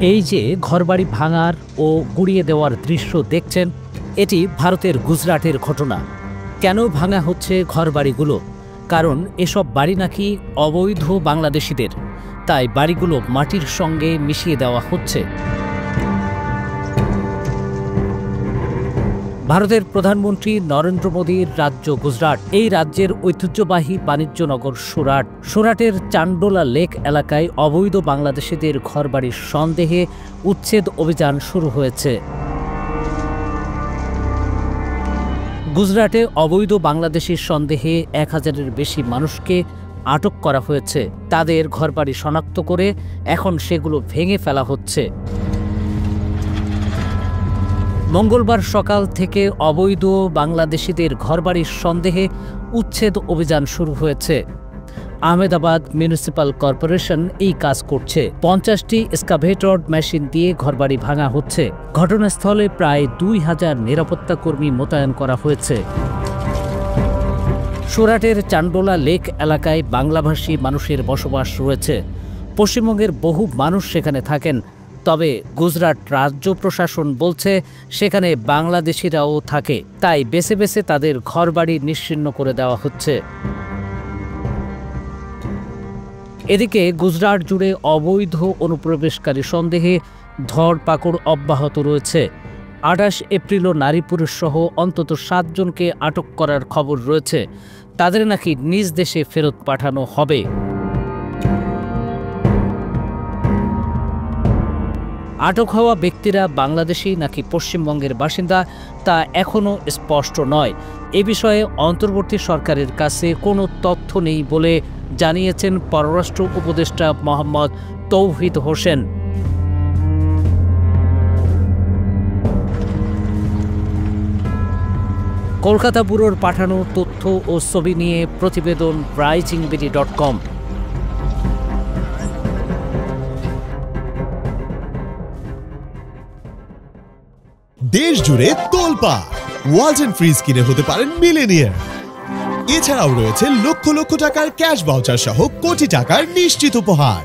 এই যে ঘরবাড়ি ভাঙার ও গুড়িয়ে দেওয়ার দৃশ্য দেখছেন, এটি ভারতের গুজরাটের ঘটনা। কেন ভাঙা হচ্ছে ঘরবাড়িগুলো? কারণ এসব বাড়ি নাকি অবৈধ বাংলাদেশিদের, তাই বাড়িগুলো মাটির সঙ্গে মিশিয়ে দেওয়া হচ্ছে। ভারতের প্রধানমন্ত্রী নরেন্দ্র মোদীর রাজ্য গুজরাট। এই রাজ্যের ঐতিহ্যবাহী বাণিজ্য নগর সুরাট। সুরাটের চান্ডোলা লেক এলাকায় অবৈধ বাংলাদেশিদের ঘরবাড়ির সন্দেহে উচ্ছেদ অভিযান শুরু হয়েছে। গুজরাটে অবৈধ বাংলাদেশির সন্দেহে 1000-এর বেশি মানুষকে আটক করা হয়েছে। তাদের ঘরবাড়ি শনাক্ত করে এখন সেগুলো ভেঙে ফেলা হচ্ছে। মঙ্গলবার সকাল থেকে অবৈধ বাংলাদেশিদের ঘরবাড়ির সন্দেহে উচ্ছেদ অভিযান শুরু হয়েছে। আহমেদাবাদ মিউনিসিপ্যাল কর্পোরেশন এই কাজ করছে। 50টি এক্সকাভেটর মেশিন দিয়ে ঘরবাড়ি ভাঙা হচ্ছে। ঘটনাস্থলে প্রায় 2000 নিরাপত্তা কর্মী মোতায়েন করা হয়েছে। সুরাটের চান্ডোলা লেক এলাকায় বাংলাভাষী মানুষের বসবাস রয়েছে। পশ্চিমবঙ্গের বহু মানুষ সেখানে থাকেন, তবে গুজরাট রাজ্য প্রশাসন বলছে সেখানে বাংলাদেশিরাও থাকে, তাই বেছে বেছে তাদের ঘরবাড়ি নিশ্চিহ্ন করে দেওয়া হচ্ছে। এদিকে গুজরাট জুড়ে অবৈধ অনুপ্রবেশকারী সন্দেহে ধরপাকড় অব্যাহত রয়েছে। 28 এপ্রিলও নারী পুরুষ সহ অন্তত 7 জনকে আটক করার খবর রয়েছে। তাদের নাকি নিজ দেশে ফেরত পাঠানো হবে। আটক হওয়া ব্যক্তিরা বাংলাদেশি নাকি পশ্চিমবঙ্গের বাসিন্দা তা এখনও স্পষ্ট নয়। এ বিষয়ে অন্তর্বর্তী সরকারের কাছে কোনো তথ্য নেই বলে জানিয়েছেন পররাষ্ট্র উপদেষ্টা মোহাম্মদ তৌহিদ হোসেন। কলকাতা ব্যুরোর পাঠানো তথ্য ও ছবি নিয়ে প্রতিবেদন risingbeauty.com। দেশ জুড়ে তোলপাড় ওয়ালটন ফ্রিজ কিনে হতে পারেন মিলেনিয়ার। এছাড়াও রয়েছে লক্ষ লক্ষ টাকার ক্যাশ ভাউচার সহ কোটি টাকার নিশ্চিত উপহার।